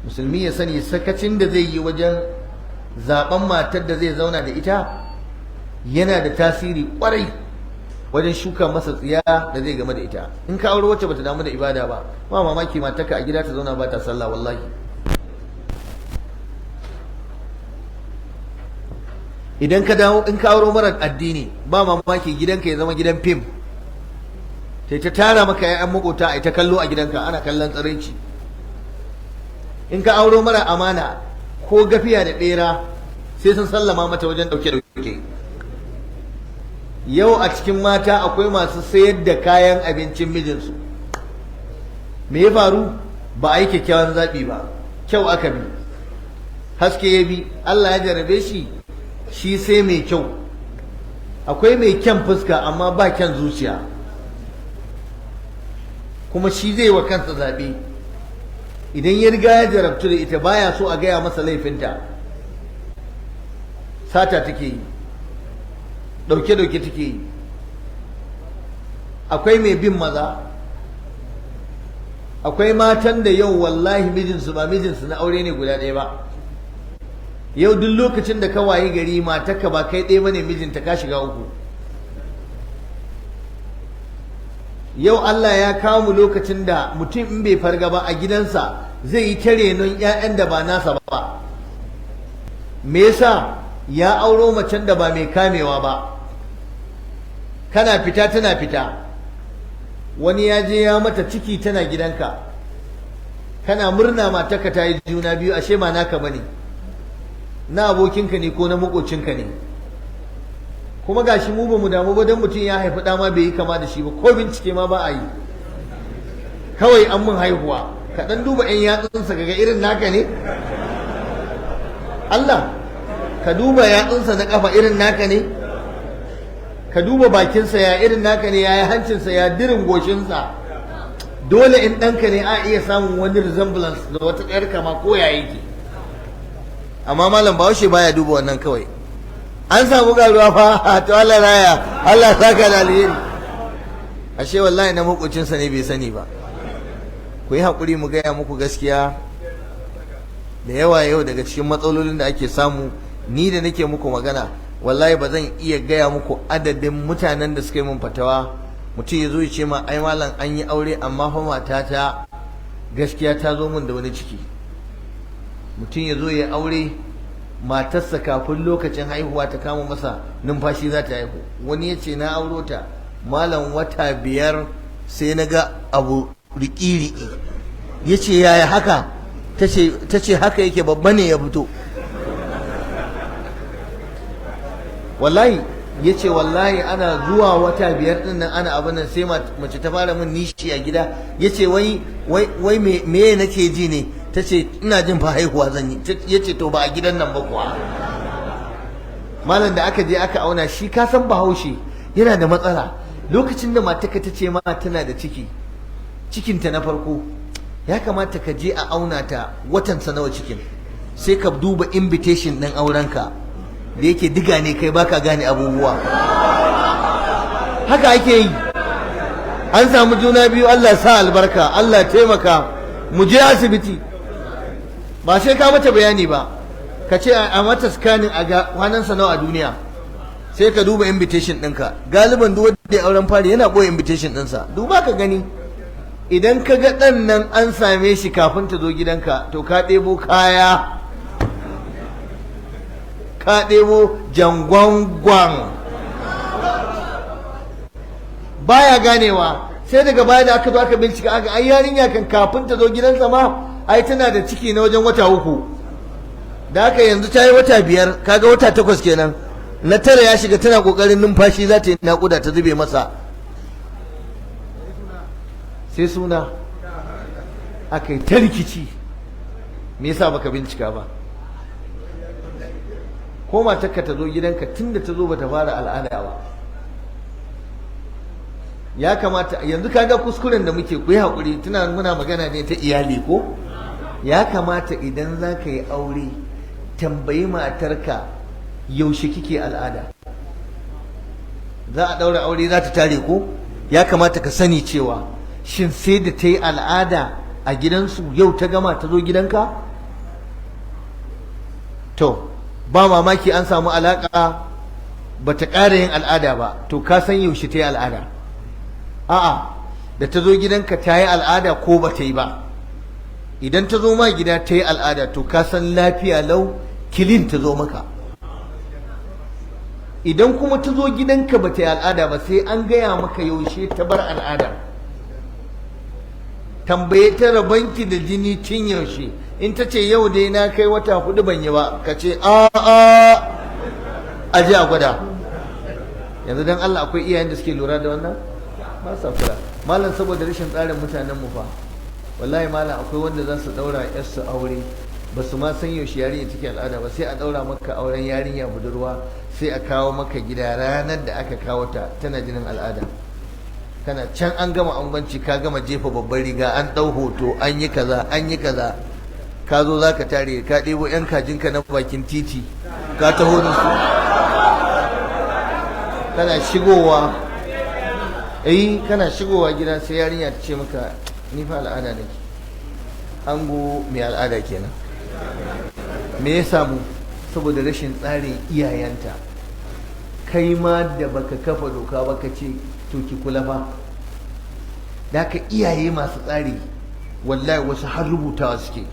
musulmi ya sani sakacin da zai yi wajen zaben matar da zai zauna da ita yana da tasiri kwarai wajen shuka masa tsiya da zai game da ita. In ka aure wacce bata damu da ibada ba mamaki matarka a gida ta zauna ba ta sallah wallahi. Idan ka dawo in ka auro mara addini ba mamaki gidanka ya zama gidan fim, sai ta tara maka ƴaƴan makota ai ta kallo a gidanka ana kallon tsiraici. In ka auro mara amana ko gafiya da bera sai sun sallama mata wajen dauke. Yau a cikin mata akwai masu sayar da kayan abincin mijinsu. Me ya faru? Ba a yi kyakkyawan zaɓi ba, kyau aka bi, haske ya bi, Allah ya jarabe shi sai mai kyau. Akwai mai kyan fuska amma ba kyan zuciya, kuma shi zai wa kansa zaɓe. Idan ya riga ya jarabtu da ita baya so a gaya masa laifinta, sata take yi, ɗauke-ɗauke take yi. Akwai mai bin maza, akwai matan da yau wallahi mijinsu ba mijinsu na aure ne guda ɗaya ba. Yau duk lokacin da ka wayi gari matarka ba kai ɗaya bane mijinta, ka shiga uku. Yau Allah ya kawo mu lokacin da mutum in bai farga ba a gidansa zai yi ta renon 'ya'yan da ba nasa ba. Me yasa? Ya auro macen da ba mai kamewa ba. Kana fita tana fita, wani ya je ya mata ciki tana gidanka, kana murna matarka ta yi juna biyu, ashe ma naka bane, na abokinka ne ko na makocinka ne. Kuma gashi mu ba mu damu ba don mutum ya haifi ɗa ma bai yi kama da shi ba, ko bincike ma ba a yi, kawai an mun haihuwa. Ka ɗan duba 'yan yatsunsa kaga irin naka ne, Allah, ka duba yatsunsa na ƙafa irin naka ne, ka duba bakinsa ya irin naka ne, ya yi hancinsa ya dirin goshinsa. Dole in ɗanka ne a iya samun wani resemblance da wata ƴar kama ko ya yake. Amma malam Bahaushe baya duba wannan, kawai an samu garuwa fa to Allah raya, Allah saka da alheri. Ashe wallahi na makocinsa ne bai sani ba. Ku yi haƙuri mu gaya muku gaskiya, da yawa yau daga cikin matsalolin da ake samu, ni da nake muku magana wallahi ba zan iya gaya muku adadin mutanen da suka yi min fatawa. Mutum ya zo ya ce ma ai malam an yi aure amma fa matata gaskiya ta zo min da wani ciki. Mutum ya zo ya aure matarsa kafin lokacin haihuwa ta kama masa numfashi za ta haihu. Wani ya ce na auro ta malam wata 5 sai na ga abu riki-riki. Ya ce yaya haka? Ta ce haka yake, babba ne ya fito. Wallahi ya ce wallahi ana zuwa wata 5 ɗin nan ana abin nan sai mace ta fara min nishi a gida. Ya ce wai me nake ji ne? Ta ce ina jin fa haihuwa zan yi. Ya ce to ba a gidan nan ba kuwa. Malam da aka je aka auna shi, ka san Bahaushe yana da matsala. Lokacin da matarka ta ce ma tana da ciki, cikinta na farko, ya kamata ka je a auna ta watansa nawa cikin, sai ka duba invitation ɗin aurenka da yake diga ne kai baka gane abubuwa. Haka ake yi. An samu juna biyu, Allah sa albarka, Allah taimaka, mu je asibiti. Ba sai ka mata bayani ba, ka ce a mata scanning a ga kwanansa nawa a duniya, sai ka duba invitation ɗinka. Galiban duk wanda ya auren fari yana ɓoye invitation ɗinsa. Duba ka gani, idan ka ga ɗan nan an same shi kafin ta zo gidanka, to ka ɗebo kaya, ka ɗebo jangwangwan. Baya ganewa, sai daga baya da aka zo aka bincika aka ai yarinya kan kafin ta zo gidansa ma ai tana da ciki na wajen wata 3. Da haka yanzu ta yi wata 5, kaga wata 8 kenan. Na 9 ya shiga, tana kokarin numfashi za ta yi naƙuda, ta zube masa. Sai suna aka yi ta rikici. Me yasa baka bincika ba? Ko matarka ta zo gidanka tunda ta zo bata fara al'ada ba, ya kamata yanzu kaga kuskuren da muke, ku yi haƙuri, tuna muna magana ne ta iyali ko? Ya kamata idan za ka yi aure tambayi matarka yaushe kike al'ada. Za a ɗaura aure za ta tare ko? Ya kamata ka sani cewa shin sai da ta yi al'ada a gidansu yau ta gama ta zo gidanka? to ba mamaki an samu alaka ba ta ƙara yin al'ada ba, to ka san yaushe ta yi al'ada. A'a, da ta zo gidanka ta yi al'ada ko ba ta yi ba. Idan ta zo ma gida ta yi al'ada, to ka san lafiya lau kilin ta zo maka. Idan kuma ta zo gidanka ba ta yi al'ada ba, sai an gaya maka yaushe ta bar al'ada. Tambaye ta rabanki da jini tun yaushe. In ta ce yau dai na kai wata 4 ban yi ba, ka ce a je a gwada. Yanzu dan Allah akwai iyayen da suke lura da wannan? Ba sa kula. Malam, saboda rashin tsarin mutanen mu fa, wallahi malam akwai wanda za su daura yarsu aure, ba su ma san yaushe yarinya take al'ada ba, sai a daura maka auren yarinya budurwa, sai a kawo maka gida ranar da aka kawo ta tana jinin al'ada. Kana can an gama angwanci, ka gama jefa babbar riga, an dau hoto, an yi kaza an yi kaza, ka zo za ka tare, ka ɗebo 'yan kajinka na bakin titi ka taho da su, kana shigowa gida sai yarinya ta ce maka ni fa al'ada nake. Ango mai al'ada kenan. Me ya samu? Saboda rashin tsarin iyayenta. Kai ma da baka kafa doka ba ka ce to ki kula fa. Da ka iyaye masu tsari wallahi wasu har rubutawa suke.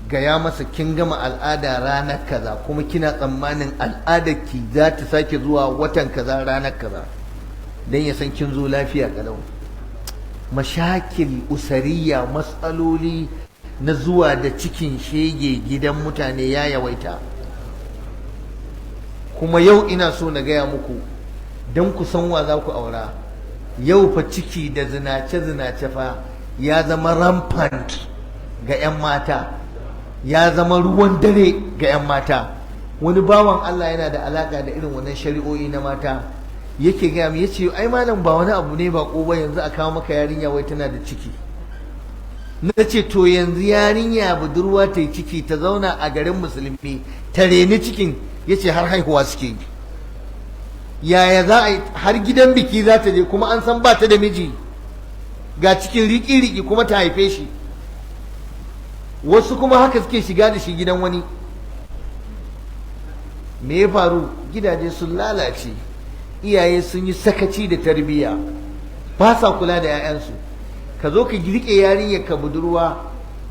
Gaya masa kin gama al'ada ranar kaza, kuma kina tsammanin al'adarki za ta sake zuwa watan kaza ranar kaza, don ya san kin zo lafiya kalau. Mashakil usariya, matsaloli na zuwa da cikin shege gidan mutane ya yawaita. Kuma yau ina so na gaya muku don ku san wa za ku aura. Yau fa ciki da zinace-zinace fa ya zama rampant ga 'yan mata, ya zama ruwan dare ga 'yan mata. Wani bawan Allah yana da alaka da irin wannan shari'o'i na mata, yake gaya mu, yace ai malam ba wani abu ne ba ko ba, yanzu a kawo maka yarinya wai tana da ciki. Na ce to yanzu yarinya budurwa ta yi ciki, ta zauna a garin musulmi ta reni cikin, yace har haihuwa suke yi. Yaya za a yi? Har gidan biki za ta je, kuma an san ba ta da miji, ga cikin riki-riki kuma ta haife shi. Wasu kuma haka suke shiga da shi gidan wani. Me ya faru? Gidaje sun lalace, iyaye sun yi sakaci da tarbiyya, ba sa kula da 'ya'yansu. Ka zo ka rike yarinyar ka budurwa,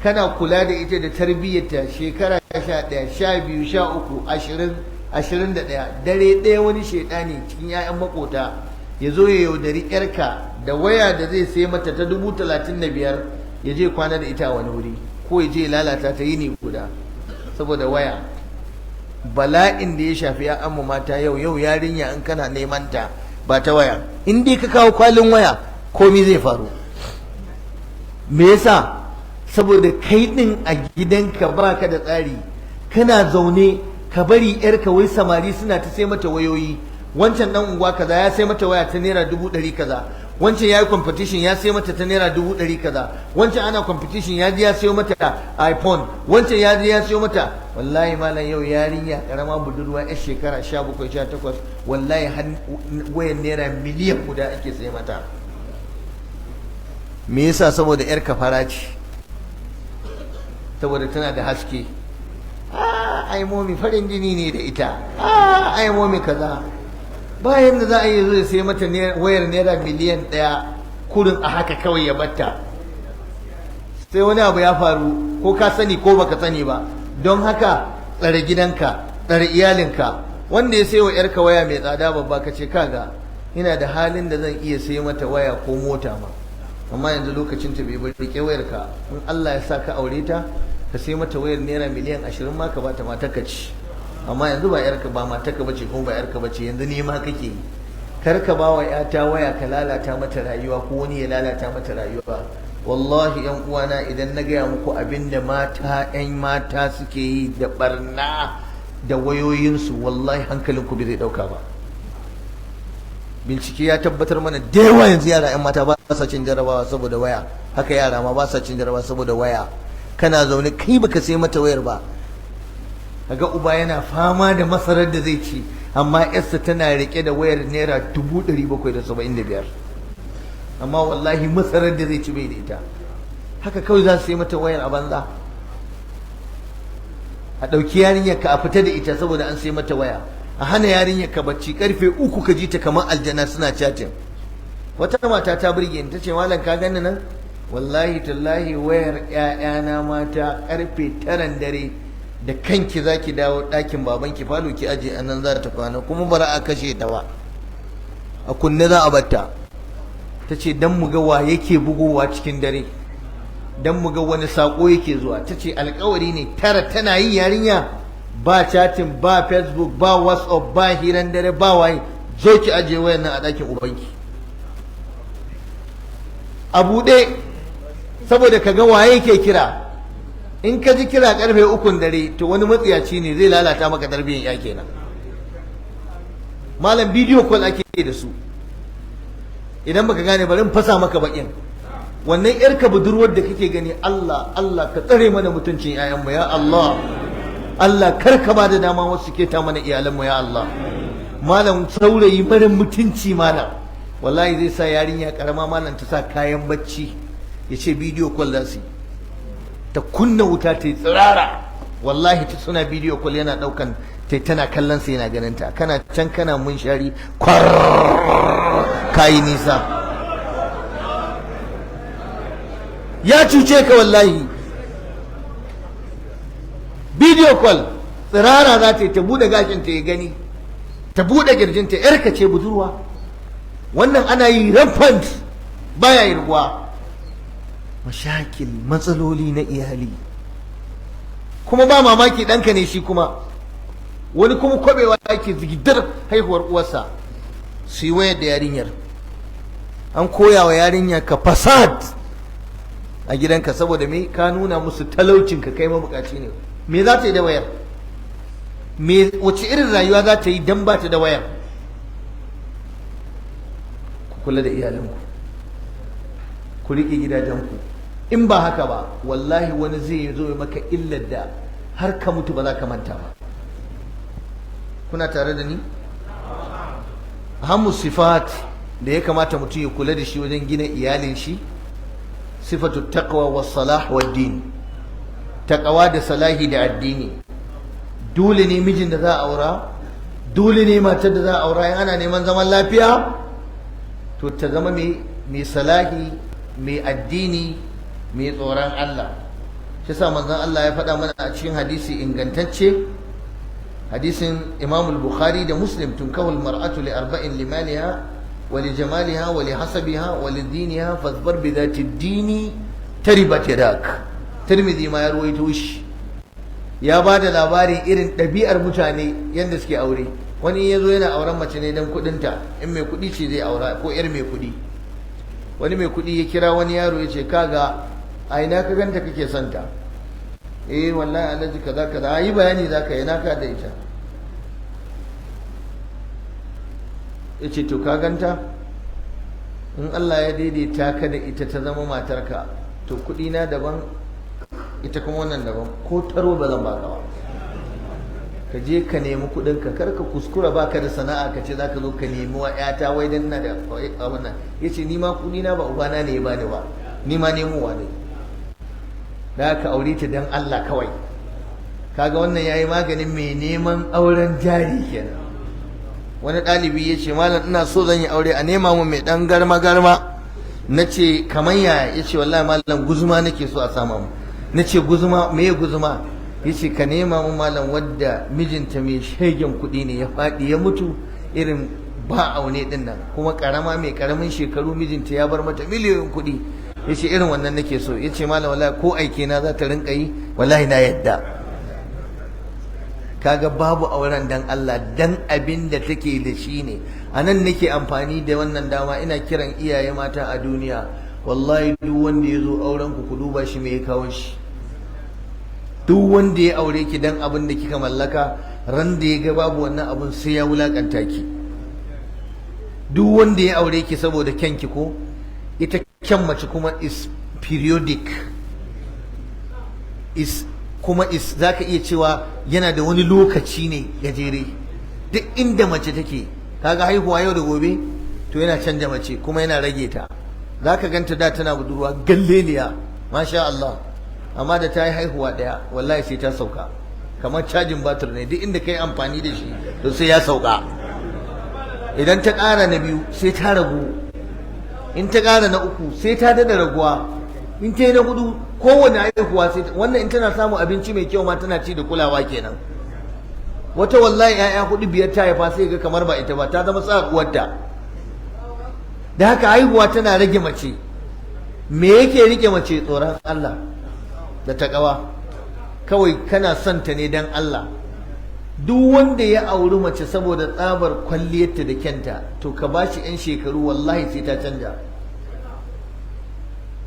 kana kula da ita da tarbiyyarta shekara 11, 12, 13, 20, 21, dare ɗaya wani shaidani cikin 'ya'yan makota ya zo ya yaudari 'yarka da waya da zai sai mata ta 35,000, ya je kwana da ita a wani wuri, ko ya je lalata ta yini guda saboda waya. Bala'in da ya shafi ya'yanmu mata yau yarinya in kana neman ta ba ta waya, in dai ka kawo kwalin waya komai zai faru. Me yasa? Saboda kai din a gidanka baka da tsari, kana zaune ka bari yarka wai samari suna ta sai mata wayoyi. Wancan dan unguwa kaza ya sai mata waya ta naira 100,000 kaza, wancan ya yi competition ya sai mata ta naira 100,000 kaza, wancan ana competition ya ji ya sayo mata iPhone, wancan ya ji ya sayo mata. Wallahi malam yau yarinya karama budurwa yar shekara 17, 18, wallahi wayan naira miliyan guda ake sai mata. Me yasa? Saboda yar kafara ce, saboda tana da haske. Ai momi farin jini ne da ita, ai momi kaza. Bayan da za a yi zai sai mata wayar naira miliyan 1 kurin a haka kawai ya batta, sai wani abu ya faru, ko ka sani ko baka sani ba. Don haka tsare gidanka, tsare iyalinka. Wanda ya sai wa yarka waya mai tsada babba, ka ce kaga ina da halin da zan iya sai mata waya ko mota ma, amma yanzu lokacin ta bai bar, rike wayarka, in Allah ya sa ka aure ta ka sai mata wayar naira miliyan 20 ma ka bata matarka ce. Amma yanzu ba yarka, ba matarka bace kuma ba yarka bace, yanzu nema kake yi. Kar ka ba wa yata waya ka lalata mata rayuwa, ko wani ya lalata mata rayuwa. Wallahi yan uwana, idan na gaya muku abinda yan mata suke yi da barna da wayoyinsu, wallahi hankalinku bai zai dauka ba. Bincike ya tabbatar mana da yawa yanzu yara yan mata ba sa cin jarabawa saboda waya, haka yara ma ba sa cin jarabawa saboda waya. Kana zaune kai baka sai mata wayar ba, kaga uba yana fama da masarar da zai ci, amma yarsa tana rike da wayar naira 775, amma wallahi masarar da zai ci bai da ita. Haka kawai za su yi mata wayar a banza. a ɗauki yarinyar ka a fita da ita saboda an sai mata waya, a hana yarinyar ka bacci karfe 3 ka ji ta kamar aljana suna chatting. Wata mata ta burge ni, ta ce malam ka gani nan wallahi tallahi wayar ƴaƴana mata karfe 9 dare da kanki zaki dawo ɗakin babanki falo ki aje anan za ta kwana kuma bara a kashe ta ba, a kunne za a batta. Ta ce dan mu ga wa yake bugowa cikin dare, dan mu ga wani sako yake zuwa. Ta ce alkawari ne 9 tana yin yarinya ba chatting ba facebook ba whatsapp ba hiran dare ba waye, zo ki aje wayan nan a ɗakin ubanki a buɗe saboda ka ga waye ke kira. In ka ji kira karfe 3 dare to wani matsiyaci ne zai lalata maka tarbiyyar ya kenan. Malam bidiyo call ake da su, idan baka gane bari in fasa maka bakin. Wannan yarka budurwar da kake gani, Allah Allah ka tsare mana mutuncin ƴaƴanmu ya Allah, Allah kar ka ba da dama wasu ke ta mana iyalanmu ya Allah. Malam saurayi mara mutunci malam, wallahi zai sa yarinya karama malam ta sa kayan bacci ya ce bidiyo call za su yi, ta kunna wuta ta yi tsirara, wallahi ta suna bidiyo call yana daukan ta tana kallon sa yana ganin ta, kana can kana munshari kwar kayi nisa. Ya cuce ka wallahi. Bidiyo call tsirara za ta yi, ta bude gashin ta ya gani, ta bude kirjinta, yarka ce budurwa. Wannan ana yi rampant baya yi ruwa. Mashakil, matsaloli na iyali, kuma ba mamaki ɗanka ne shi kuma, wani kuma kwabewa yake zigidar haihuwar uwarsa. Su yi wayar da yarinyar, an koya wa yarinya ka fasad a gidanka saboda me ka nuna musu talaucinka kai mabukaci ne. Me za ta yi da wayar? Wace irin rayuwa za ta yi dan ba ta da wayar? Ku kula da iyalanku, ku riƙe gidajenku, in ba haka ba wallahi wani zai zo ya maka illar da har ka mutu ba za ka manta ba. Kuna tare da ni? Ahammu sifat da ya kamata mutum ya kula da shi wajen gina iyalin shi, sifatu taqwa was salah wad din. Taqwa da salahi da addini. Dole ne mijin da za a aura, dole ne matar da za a aura in ana neman zaman lafiya to ta zama mai salahi, mai addini, mai tsoron Allah. Shi sa manzon Allah ya faɗa mana a cikin hadisi ingantacce, hadisin Imam al-Bukhari da Muslim, tunkahul mar'atu li arba'in limaliha wa li jamaliha wa li hasabiha wa li diniha fazbar bi dhati dini taribat yadak. Tirmidhi ma ya ruwaito shi, ya ba da labarin irin ɗabi'ar mutane yadda suke aure. Wani ya zo yana auren mace ne don kuɗinta, in mai kuɗi ce zai aura ko 'yar mai kuɗi. Wani mai kuɗi ya kira wani yaro ya ce kaga a ina ka ganta kake son ta? Wallahi alhaji kaza kaza, yi bayani za ka yi naka da ita. Ya ce to ka ganta, in Allah ya daidaita ka da ita ta zama matarka to kuɗi na daban ita kuma wannan daban, ko taro ba zan baka ba. Ka je ka nemi kuɗinka, kar ka kuskura baka da sana'a ka ce za ka zo ka nemi wa ƴata wai dan na da abin nan. Ya ce ni ma kuɗi na ba ubana ne ya bani ba, ni ma nemowa ne. Da ka aure ta dan Allah kawai. Kaga wannan yayi maganin mai neman auren jari kenan. Wani ɗalibi ya ce malam ina so zan yi aure a nema mu mai ɗan garma garma. Na ce kamar yaya? Ya ce wallahi malam guzuma nake so a sama mu. Na ce guzuma, me ya guzuma? Ya ce ka nema mu malam wadda mijinta mai shegen kuɗi ne ya faɗi ya mutu irin ba aune ɗin nan, kuma ƙarama mai ƙaramin shekaru mijinta ya bar mata miliyoyin kuɗi. Ya ce irin wannan nake so. Ya ce malam wallahi ko aike na za ta rinka yi wallahi na yadda. Kaga babu auren dan Allah, dan abin da take da shi ne. A nan nake amfani da wannan dama ina kiran iyaye mata a duniya, wallahi duk wanda ya zo auren ku duba shi me ya kawo shi. Duk wanda ya aure ki dan abin da kika mallaka, ran da ya ga babu wannan abun sai ya wulakanta ki. Duk wanda ya aure ki saboda kyanki ko, ita kyan mace kuma is periodic, is kuma is zaka iya cewa yana da wani lokaci ne gajere. Duk inda mace take, kaga haihuwa yau da gobe to yana canja mace kuma yana rage ta. Zaka ganta da tana budurwa galleliya masha Allah, amma da ta yi haihuwa ɗaya wallahi sai ta sauka. kamar cajin batir ne, duk inda kai amfani da shi to sai ya sauka. Idan ta ƙara na biyu sai ta ragu, in ta ƙara na uku sai ta dada raguwa, in ta yi na hudu kowane haihuwa sai wannan in tana samun abinci mai kyau ma tana ci da kulawa kenan. Wata wallahi 'ya'ya 4-5 ta haifa sai ga kamar ba ita ba, ta zama sa uwarta. Da haka haihuwa tana rage mace. Me yake rike mace? Tsoron Allah da takawa. Kawai kana son ta ne dan Allah. Duk wanda ya auri mace saboda tsabar kwalliyarta da kyanta, to ka bashi 'yan shekaru wallahi sai ta canja.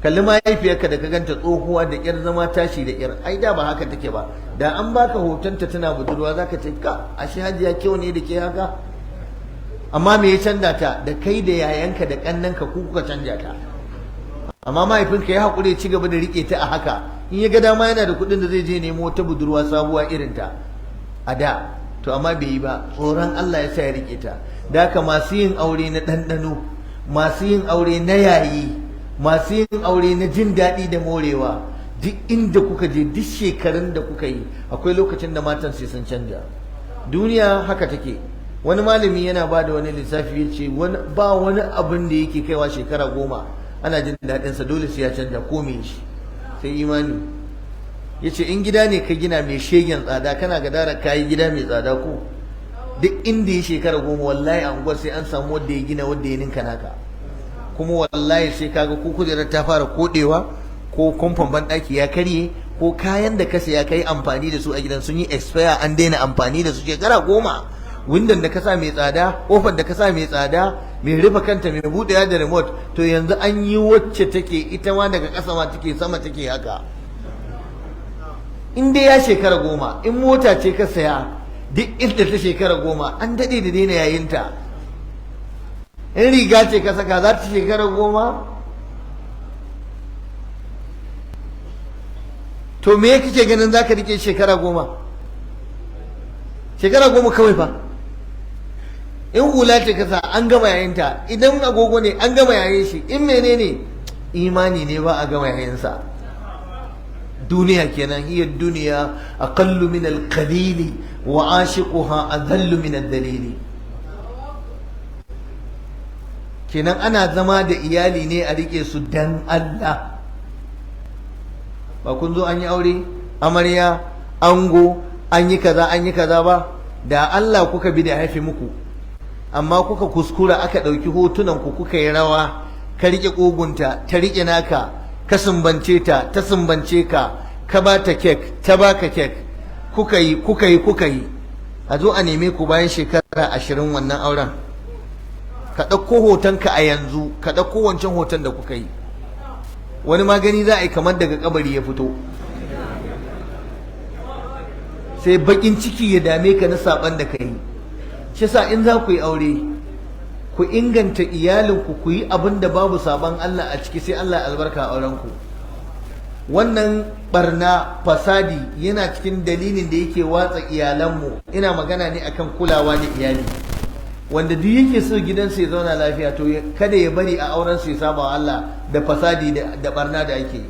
Kalli mahaifiyarka da ka ganta tsohuwa da ƙyar zama tashi da ƙyar, ai da ba haka take ba. Da an baka hotonta tana budurwa zaka ce ka ashe hajiya kyau ne da ke haka. Amma me ya canza ta? Da kai da yayanka da ƙannanka ku kuka canja ta. Amma mahaifinka ya haƙuri ya ci gaba da riƙe ta a haka, in ya ga dama yana da kuɗin da zai je nemo wata budurwa sabuwa irin ta a da, to amma bai yi ba, tsoron Allah ya sa ya riƙe ta. Da haka masu yin aure na ɗanɗano, masu yin aure na yayi, masu yin aure na jin daɗi da morewa, duk inda kuka je, duk shekarun da kuka yi, akwai lokacin da matan sai sun canja. Duniya haka take. Wani malami yana ba da wani lissafi ya ce ba wani abin da yake kaiwa shekara 10 ana jin daɗinsa, dole sai ya canja ko me shi, sai imani. Ya ce in gida ne ka gina mai shegen tsada, kana gadara ka yi gida mai tsada ko, duk inda ya shekara 10 wallahi a unguwar sai an samu wanda ya gina wanda ya ninka naka. Kuma wallahi sai kaga ko kujerar ta fara kodewa, ko kumfan banɗaki ya karye, ko kayan da ka saya kai amfani da su a gidan sun yi expire, an daina amfani da su shekara 10. Windon da ka sa mai tsada, kofar da ka sa mai tsada, mai rufe kanta, mai buɗewa da remote, to yanzu an yi wacce take ita ma daga ƙasa ma take, sama take haka. In dai ya shekara 10, in mota ce ka saya duk inda ta shekara 10 an daɗe da daina yayinta. In riga ce ka saka za ta shekara 10, to me kake ganin za ka rike shekara 10? Shekara 10 kawai fa. In hula ce ka sa an gama yayinta, idan agogo ne an gama yayin shi, in menene imani ne ba a gama yayinsa. Duniya kenan, hiya duniya aqallu min al-qalili wa ashiquha adallu min ad-dalili. Kenan ana zama da iyali ne a rike su dan Allah. Ba kun zo an yi aure, amarya, ango, an yi kaza ba, da Allah kuka bi da haifi muku. Amma kuka kuskura aka ɗauki hotunan ku kuka yi rawa, ka rike ƙugunta, ta rike naka, ka sumbance ta, ta sumbance ka, ka ba ta kek, ta baka kek, kuka yi. A zo a neme ku bayan shekara 20 wannan auren. Ka ɗauko hotonka a yanzu, ka ɗauko wancan hoton da kuka yi. Wani magani za a yi kamar daga kabari ya fito. Sai baƙin ciki ya dame ka na saɓan da ka yi. Shi sa in za ku yi aure, ku inganta iyalinku, ku yi abin da babu saɓan Allah a ciki, sai Allah ya albarka a aurenku. Wannan barna, fasadi yana cikin dalilin da yake watsa iyalanmu. Ina magana ne akan kulawa da iyali. Wanda duk yake so gidansa ya zauna lafiya, to kada ya bari a auren su ya saba Allah da fasadi da barna da ake yi.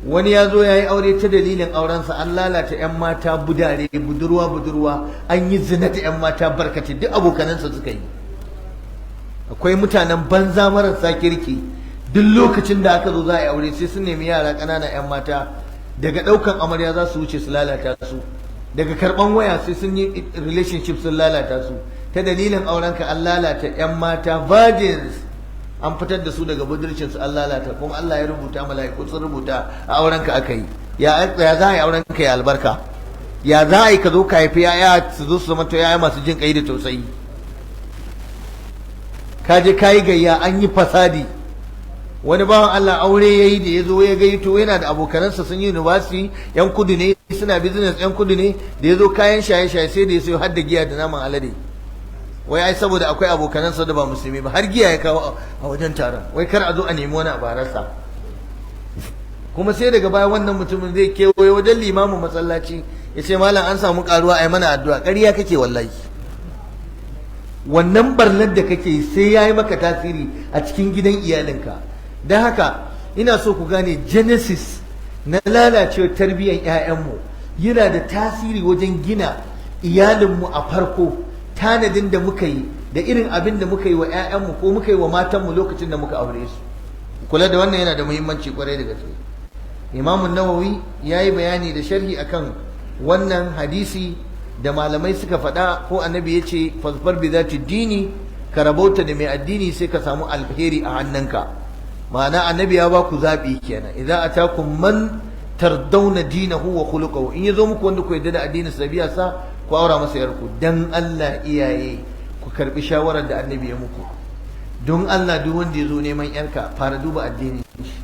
Wani ya zo ya yi aure ta dalilin aurensa an lalata 'yan mata budare, budurwa, an yi zina da 'yan mata barkace, duk abokanansa suka yi. Akwai mutanen banza marasa kirki, duk lokacin da aka zo za a yi aure sai sun nemi yara ƙanana 'yan mata, daga ɗaukan amarya za su wuce su lalata su, daga karɓan waya sai sun yi relationship sun lalata su. Ta dalilin aurenka an lalata 'yan mata virgins, an fitar da su daga budurcinsu an lalata, kuma Allah ya rubuta, mala'iku sun rubuta a aurenka aka yi. Ya za a yi aurenka ya albarka? Ya za a yi ka zo ka haifi yaya su zo su zama to yaya masu jin kai da tausayi? Ka je ka yi gayya, an yi fasadi. Wani bawan Allah aure ya yi da ya zo ya gaito, yana da abokanansa sun yi university, 'yan kudu ne, suna business 'yan kudu ne, da ya zo kayan shaye-shaye sai da ya sayo har da giya da naman alade. Wai ai saboda akwai abokanansa da ba musulmi ba, har giya ya kawo a wajen taron, wai kar a zo a nemi wani a bararsa. Kuma sai daga baya wannan mutumin zai kewaye wajen limamin masallaci ya ce malam an samu karuwa a yi mana addu'a. Ƙarya kake wallahi. Wannan barnar da kake sai ya yi maka tasiri a cikin gidan iyalinka. Don haka ina so ku gane genesis na lalacewar tarbiyyar 'ya'yanmu yana da tasiri wajen gina iyalinmu a farko, tanadin da muka yi da irin abin da muka yi wa 'ya'yanmu ko muka yi wa matanmu lokacin da muka aure su. Kula da wannan yana da muhimmanci kwarai da gaske. Imam Nawawi ya yi bayani da sharhi akan wannan hadisi da malamai suka faɗa, ko annabi ya ce fasfar bi zati dini, ka rabauta da mai addini sai ka samu alheri a hannunka. Ma'ana annabi ya ba ku zaɓi kenan, idan atakum man tardawna dinahu wa khuluquhu, in yazo muku wanda ku yarda da addinin sa biya sa, ku aura masa yarku. Dan Allah iyaye ku karbi shawarar da annabi ya muku. Don Allah duk wanda ya zo neman yarka, fara duba addinin shi,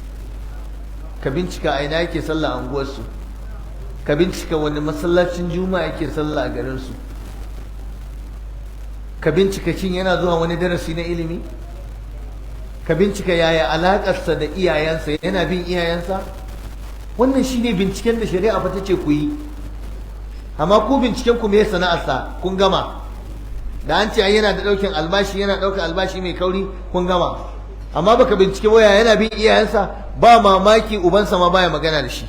ka bincika a ina yake sallah a unguwarsu, ka bincika wani masallacin juma'a yake sallah a garinsu, ka bincika shin yana zuwa wani darasi na ilimi, ka bincika yaya alaƙarsa da iyayensa, yana bin iyayensa. Wannan shine binciken da shari'a fa tace ku yi. Amma ku binciken ku me sana'arsa, kun gama. Da an ce ai yana da ɗaukin albashi, yana ɗaukar albashi mai kauri, kun gama. Amma baka bincike waya yana bin iyayensa, ba mamaki ubansa ma baya magana da shi,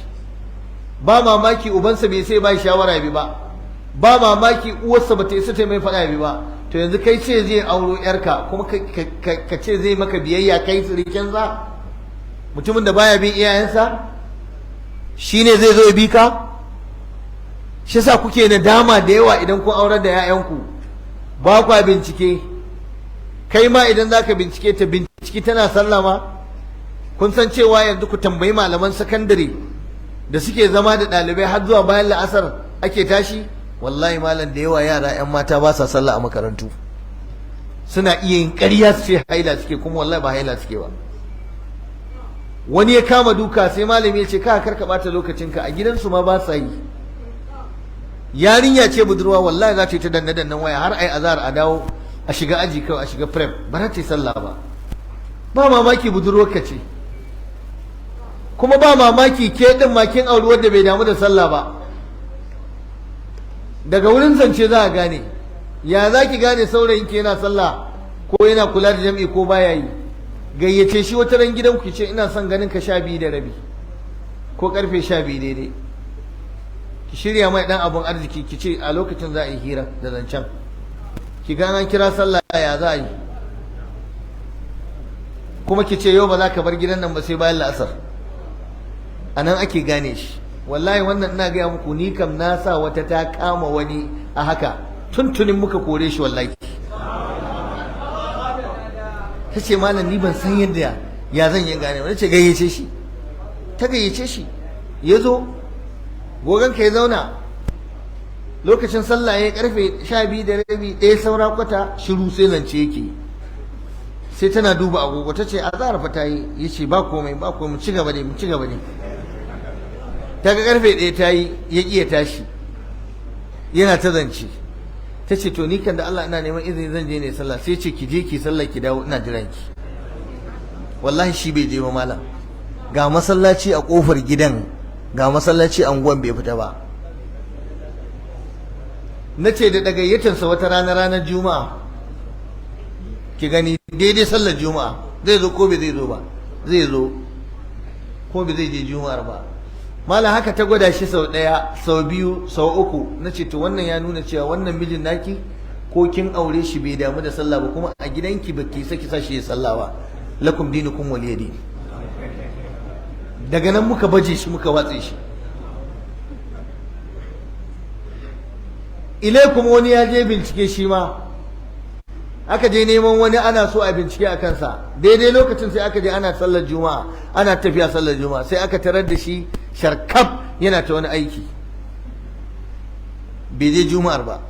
ba mamaki ubansa bai sai ba shawara bi ba, ba mamaki uwarsa bata isa ta mai faɗa bi ba. To yanzu kai ce zai auro yarka kuma ka ce zai maka biyayya, kai sirikin za mutumin da baya bin iyayensa shine zai zo ya bi ka? Shi sa kuke nadama da yawa idan kun aurar da 'ya'yanku, ba kwa bincike. Kai ma idan zaka bincike ta, bincike tana sallama. Kun san cewa yanzu ku tambayi malaman sakandare da suke zama da ɗalibai har zuwa bayan la'asar ake tashi, wallahi malam da yawa yara 'yan mata ba sa sallah a makarantu. Suna iya yin ƙarya su ce haila suke, kuma wallahi ba haila suke ba. Wani ya kama duka sai malami ya ce ka karka bata lokacinka, a gidansu ma ba sa yi. Yarinya ce budurwa, wallahi za ta yi ta danne-dannen waya har ai azhar a dawo a shiga aji kawai, a shiga prep, ba za ta yi sallah ba. Ba mamaki budurwarka ce, kuma ba mamaki ke din ma kin auri wanda bai damu da sallah ba. Daga wurin zance za a gane. Ya za ki gane saurayin ki yana sallah ko yana kula da jam'i ko baya yi? Gayyace shi wata ran gidanku ki ce ina son ganin ka 12:30 ko karfe 12 daidai. Ki shirya mai dan abun arziki, ki ce a lokacin za a yi hira da zancen. Ki ga an kira sallah ya za a yi, kuma ki ce yau ba za ka bar gidan nan ba sai bayan la'asar. A nan ake gane shi. Wallahi wannan ina gaya muku, ni kam na sa wata ta kama wani a haka, tuntunin muka kore shi wallahi. Ta ce malam ni ban san yadda ya zan yi gane wani, ce gayyace shi. Ta gayyace shi ya zo, gogon ka ya zauna. Lokacin sallah ya karfe 12:30, 1 saura kwata, shiru sai zance yake. Sai tana duba agogo, ta ce azhar fa ta yi. Ya ce ba komai ba komai, mu ci gaba ne, mu ci gaba ne. Ta ga karfe 1 ta yi, ya ƙi ya tashi, yana ta zance. Ta ce to ni kan da Allah ina neman izini zan je ne sallah. Sai ce ki je ki sallah ki dawo, ina jiran ki. Wallahi shi bai je ba malam. Ga masallaci a kofar gidan, ga masallaci a unguwan bai fita ba. Na ce da gayyatarsa wata ranar Juma'a, ki gani daidai sallar Juma'a zai zo ko bai zai zo ba? Zai zo ko bai zai je Juma'ar ba. Malam haka ta gwada shi sau ɗaya, sau biyu, sau uku. Na ce to wannan ya nuna cewa wannan mijin naki ko kin aure shi bai damu da sallah ba, kuma a gidanki ba ki saki sashi ya sallah ba. Lakum dinukum waliyadi. Daga nan muka baje shi, muka watse shi. Ilai kuma wani ya je bincike shi ma, aka je neman wani ana so a bincike a kansa. Daidai lokacin sai aka je ana sallar Juma'a, ana tafiya sallar Juma'a, sai aka tarar da shi sharkaf yana ta wani aiki, bai je Juma'ar ba.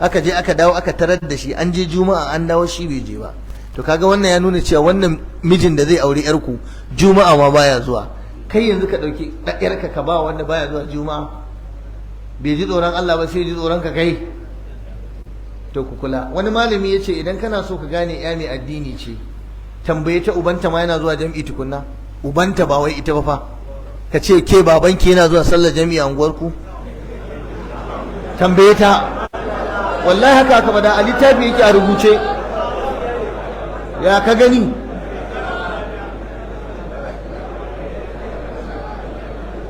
Aka je aka dawo aka tarar da shi, an je Juma'a an dawo shi bai je ba. To kaga wannan ya nuna cewa wannan mijin da zai aure yarku Juma'a ma baya zuwa. Kai yanzu ka dauki yarka ka ba wanda baya zuwa Juma'a, bai ji tsoron Allah ba sai ji tsoron ka kai. To ku kula. Wani malami ya ce idan kana so ka gane ya mai addini ce, tambaye ta ubanta ma yana zuwa jam'i tukunna. Ubanta ba wai ita ba fa. Ka ce ke babanki yana zuwa sallar jam'i a unguwarku? Tambaye ta. Wallahi haka aka bada, a littafi yake a rubuce. Ya ka gani?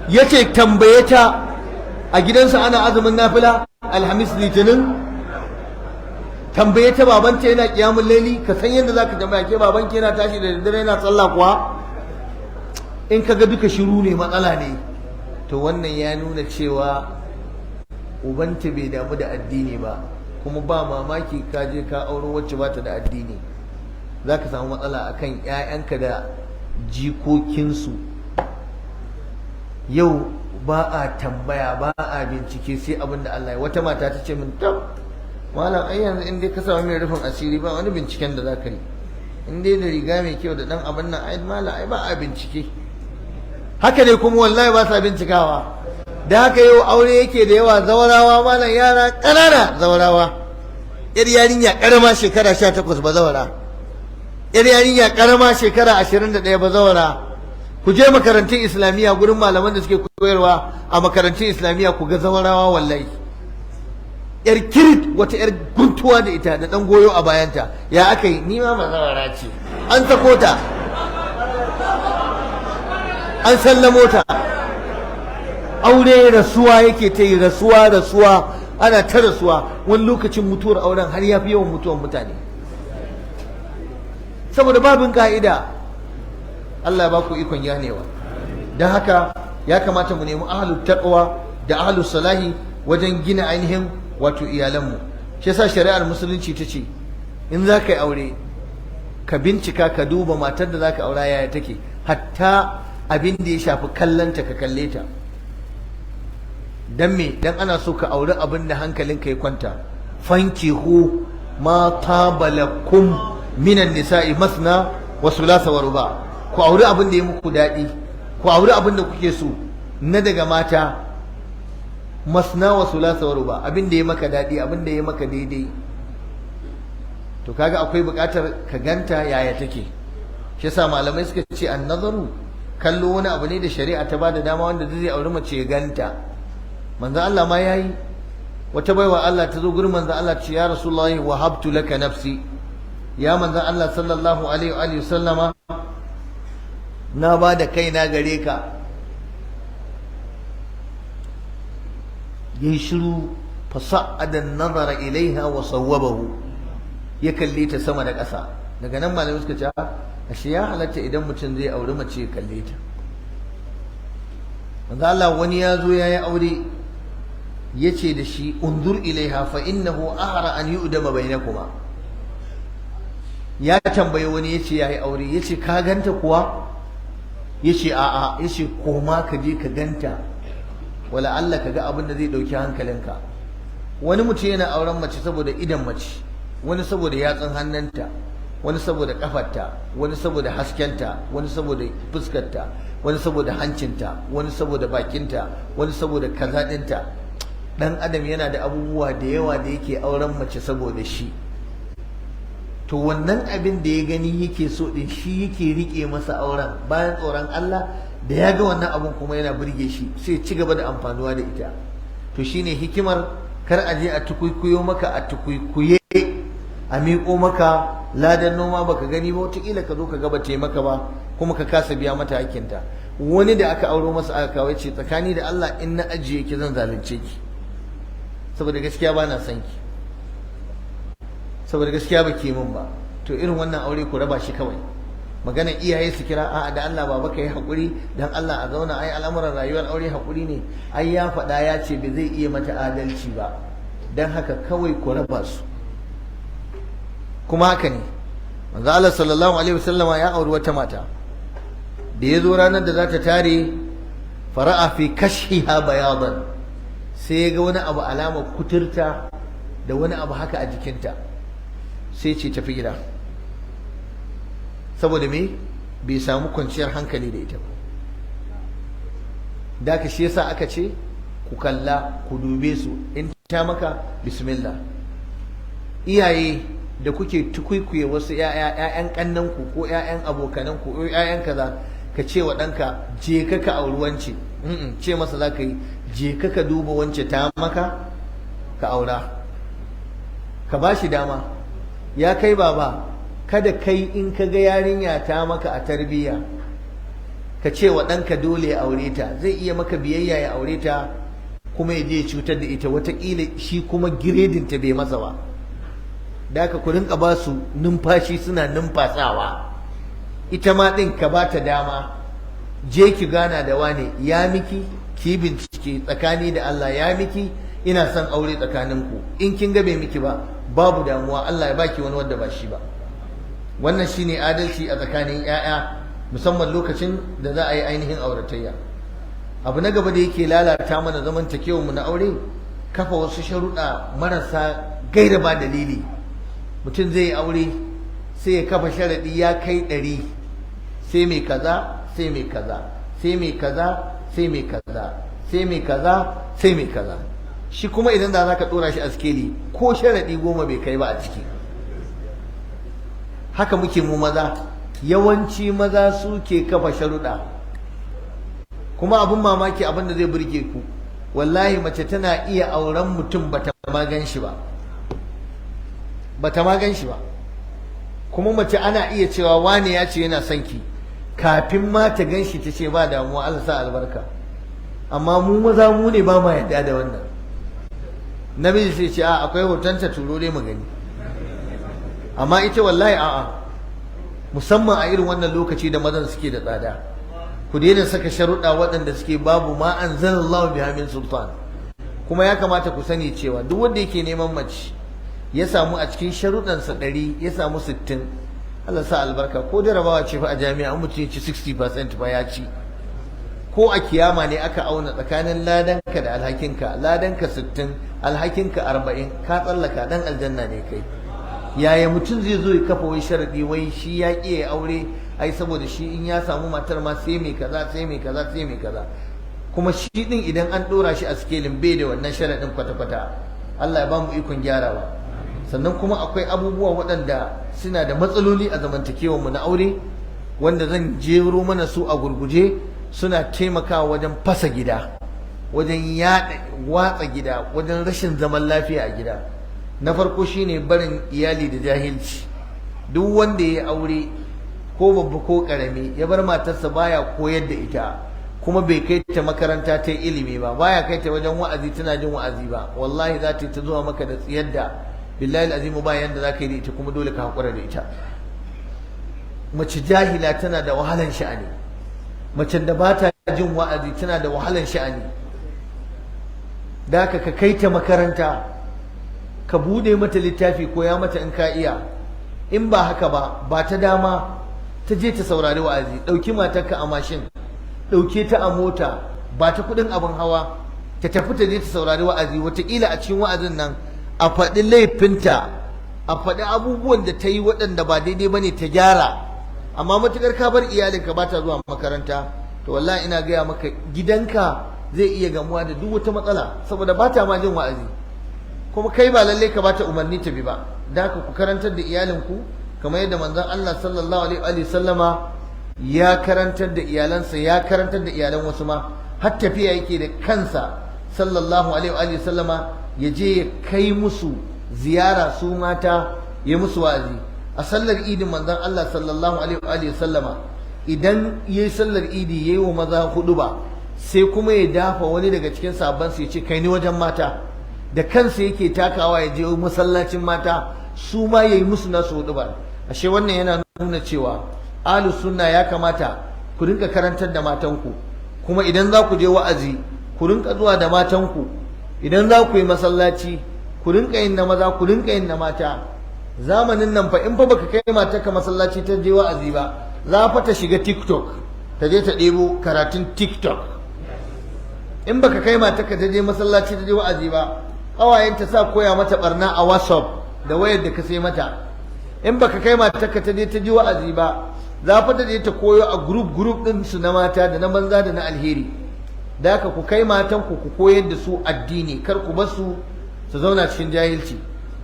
Ya ce tambaye ta a gidansa ana azumin nafila alhamis litinin. Tambaye ta babanta yana kiyamun laili, ka san yadda zaka tambaya ke babanki yana tashi da daddare yana sallah kuwa? In ka ga duka shiru ne matsala ne, to wannan ya nuna cewa ubanta bai damu da addini ba, kuma ba mamaki ka je ka auro wacce bata da addini, zaka samu matsala akan ƴaƴanka da jikokinsu. Yau ba a tambaya, ba a bincike, sai abin da Allah ya. Wata mata ta ce min, tab malam ai yanzu in dai ka samu mai rufin asiri ba wani binciken da zaka yi, in dai da riga mai kyau da dan abin nan ai malam ai ba a bincike. Haka ne kuma wallahi ba sa bincikawa. Da haka yau aure yake da yawa, zawarawa malam, yara ƙanana zawarawa, yar yarinya karama shekara 18 ba zawara, yar yarinya karama shekara 21 ba zawara. Ku je makarantun islamiyya gurin malaman da suke koyarwa a makarantun islamiyya ku ga zawarawa wallahi. Yar kirit, wata yar guntuwa da ita da dan goyo a bayanta, ya aka yi? Ni ma mazawara ce, an sako ta, an sallamo ta. Aure rasuwa yake ta yi, rasuwa ana ta rasuwa. Wani lokacin mutuwar auren har ya fi yawan mutuwar mutane, saboda babin ka'ida. Allah ya ba ku ikon ganewa. Don haka ya kamata mu nemi ahlul taqwa da ahlus salahi wajen gina ainihin wato iyalanmu. Shi yasa shari'ar musulunci ta ce in za ka yi aure ka bincika, ka duba matar da za ka aura yaya take, hatta abin da ya shafi kallonta ka kalle ta. Dan me? Dan ana so ka auri abin da hankalinka ya kwanta. Fankihu ma tabalakum minan nisa'i masna wa thulatha wa ruba. Ku auri abin da ya muku daɗi, ku auri abin da kuke so na daga mata. Masna wa thulatha wa ruba, abin da ya maka daɗi, abin da ya maka daidai. To kaga akwai buƙatar ka ganta yaya take. Shi yasa malamai suka ce an-nazaru, kallo wani abu ne da shari'a ta bada dama wanda zai auri mace ya ganta. Manzo Allah ma yayi. Wata baiwa Allah ta zo gurin manzo Allah ce, ya Rasulullahi wahabtu laka nafsi. Ya manzo Allah sallallahu alaihi wa alihi sallama, na ba da kaina gare ka. Yayi shiru, fasa'ada an-nazara ilaiha wa sawwabahu, ya kalle ta sama da ƙasa. Daga nan malamai suka ce ashe ya halatta idan mutum zai auri mace ya kalle ta. Manzo Allah wani ya zo yayi aure, yace da shi undur ilaiha fa innahu ahra an yu'dama bainakuma. Ya tambaye wani yace yayi aure, yace ka ganta kuwa? Yace a'a. Yace koma ka je ka ganta, wala Allah ka ga abin da zai dauki hankalinka. Wani mutum yana auren mace saboda idan mace, wani saboda yatsun hannunta, wani saboda kafarta, wani saboda haskenta, wani saboda fuskarta, wani saboda hancinta, wani saboda bakinta, wani saboda kaza ɗinta. Dan adam yana da abubuwa da yawa da yake auren mace saboda shi. To wannan abin da ya gani yake so din shi yake rike masa auren. Bayan tsoron Allah, da ya ga wannan abun kuma yana burge shi, sai ci gaba da amfanuwa da ita. To shine hikimar, kar a je a tukuikuyo maka, a tukuikuye a miƙo maka ladan noma baka gani ba, wataƙila ka zo ka ga ba maka ba, kuma ka kasa biya mata hakinta. Wani da aka auro masa aka kawo ce, tsakani da Allah in na ajiye ki zan zalunce ki, saboda gaskiya ba na son ki, saboda gaskiya ba ke min ba. To irin wannan aure ku raba shi kawai. Magana iyaye su kira, a'a da Allah baba ka yi haƙuri, dan Allah a zauna, ai al'amuran rayuwar aure haƙuri ne, ai ya faɗa ya ce ba zai iya mata adalci ba, dan haka kawai ku raba su. Kuma haka ne, manzo Allah sallallahu alaihi wasallama ya auri wata mata, da ya zo ranar da za ta tare, fara'a fi kashiha bayadan, sai ya ga wani abu alama kuturta da wani abu haka a jikinta, sai ce tafi gida. Saboda me? Bai samu kwanciyar hankali da ita ba. Da ka shi yasa aka ce ku kalla, ku dube su, in ta maka bismillah. Iyaye da kuke tukuikuye wasu ƴaƴan kannanku ko ƴaƴan abokananku ko ƴaƴan kaza, ka ce wa ɗanka je ka auri wance, ce masa za ka yi je ka duba wance ta maka ka aura, ka ba shi dama. Ya kai baba, kada kai in ka ga yarinya ta maka a tarbiyya ka ce wa ɗanka dole ya aure ta, zai iya maka biyayya ya aure ta, kuma ya je cutar da ita, watakila shi kuma giredinta bai masa ba. Da haka ku rinka ba su numfashi suna numfasawa. Ita ma ɗin ka ba ta dama, je ki gana da wane, ya miki, ki bincike tsakani da Allah, ya miki, ina son aure tsakaninku. In kin ga bai miki ba, babu damuwa, Allah ya baki wani wanda ba shi ba. Wannan shine adalci a tsakanin 'ya'ya, musamman lokacin da za a yi ainihin auratayya. Abu na gaba da yake lalata mana zamantakewar mu na aure, kafa wasu sharuɗa marasa gaira ba dalili. Mutum zai yi aure sai ya kafa sharaɗi ya kai 100, sai mai kaza, sai mai kaza, sai mai kaza, sai mai kaza, sai mai kaza, sai mai kaza. Shi kuma idan da za ka ɗora shi a skeli, ko sharaɗi 10 bai kai ba a ciki. Haka muke mu maza, yawanci maza suke kafa sharuɗa. Kuma abin mamaki, abin da zai burge ku, wallahi mace tana iya auren mutum bata ma gan shi ba, bata ma gan shi ba. Kuma mace ana iya cewa wane ya ce yana son ki, kafin ma ta gan shi ta ce ba damuwa, Allah sa albarka. Amma mu maza mu ne ba ma yarda da wannan. Namiji sai ce a akwai hotonta, turo dai mu gani. Amma ita wallahi a'a, musamman a irin wannan lokaci da mazan suke da tsada. Ku daina saka sharuɗa waɗanda suke babu ma anzalallahu biha min sultan. Kuma ya kamata ku sani cewa duk wanda yake neman mace ya samu a cikin sharuɗansa 100 ya samu 60, Allah sa albarka. Ko jarabawa ce fa a jami'a an mutum ya ci 60% ba ya ci. Ko a kiyama ne aka auna tsakanin ladanka da alhakinka, ladanka 60 alhakinka 40, ka tsallaka, dan aljanna ne kai. Yaya mutum zai zo ya kafa wai sharadi wai shi ya ƙi ya aure, ai saboda shi in ya samu matar ma sai mai kaza, sai mai kaza, sai mai kaza. Kuma shi din idan an ɗora shi a sikelin bai da wannan sharadin kwata-kwata. Allah ya ba mu ikon gyarawa. Sannan kuma akwai abubuwa waɗanda suna da matsaloli a zamantakewar mu na aure, wanda zan jero mana su a gurguje, suna taimakawa wajen fasa gida, wajen yaɗa watsa gida, wajen rashin zaman lafiya a gida. Na farko shine barin iyali da jahilci. Duk wanda ya aure, ko babba ko karami, ya bar matarsa baya koyar da ita, kuma bai kai ta makaranta ta ilimi ba, baya kai ta wajen wa'azi tana jin wa'azi ba, wallahi za ta zuwa maka da tsiyar da billahi azimu ba yanda za ka yi da ita, kuma dole ka haƙura da ita. Mace jahila tana da wahalan sha'ani, mace da ba ta jin wa'azi tana da wahalan sha'ani. Da haka ka kai ta makaranta, ka bude mata littafi, koya mata in ka iya. In ba haka ba ta dama ta je ta saurari wa'azi. Ɗauki matarka a mashin, ɗauke ta a mota, ba ta kuɗin abin hawa, ta tafi ta je ta saurari wa'azi. Wataƙila a cikin wa'azin nan a faɗi laifinta, a faɗi abubuwan da ta yi waɗanda ba daidai ba ne, ta gyara. Amma matuƙar ka bar iyalinka ba ta zuwa makaranta, to wallahi ina gaya maka, gidanka zai iya gamuwa da duk wata matsala, saboda ba ta ma jin wa'azi. Kuma kai ba lallai ka bata umarni ta bi ba. Da haka ku karantar da iyalinku kamar yadda manzon Allah sallallahu alaihi wa sallama ya karantar da iyalansa, ya karantar da iyalan wasu ma, har tafiya yake da kansa sallallahu alaihi wa sallama ya je ya kai musu ziyara su mata, ya musu wa'azi. A sallar idin manzon Allah sallallahu alaihi wa sallama idan yayi sallar idi yayi wa maza huduba, sai kuma ya dafa wani daga cikin sahabban su ya ce kai ni wajen mata, da kansa yake takawa ya je masallacin mata su ma yayi musu nasu huduba. Ashe wannan yana nuna cewa ahlus sunna ya kamata ku rinka karantar da matanku, kuma idan za ku je wa'azi ku rinka zuwa da matanku, idan za ku yi masallaci ku rinka yin na maza, ku rinka yin na mata. Zamanin nan fa in fa baka kai matarka masallaci ta je wa'azi ba, za fa ta shiga TikTok ta je ta ɗebo karatun TikTok. In baka kai matarka ta je masallaci ta je wa'azi ba, ƙawayenta sa koya mata barna a WhatsApp da wayar da ka sai mata. In baka kai matarka ta je ta je wa'azi ba, za fa ta je ta koyo a group din su na mata da na banza da na alheri. Da haka ku kai matanku ku koyar da su addini, kar ku bar su su zauna cikin jahilci.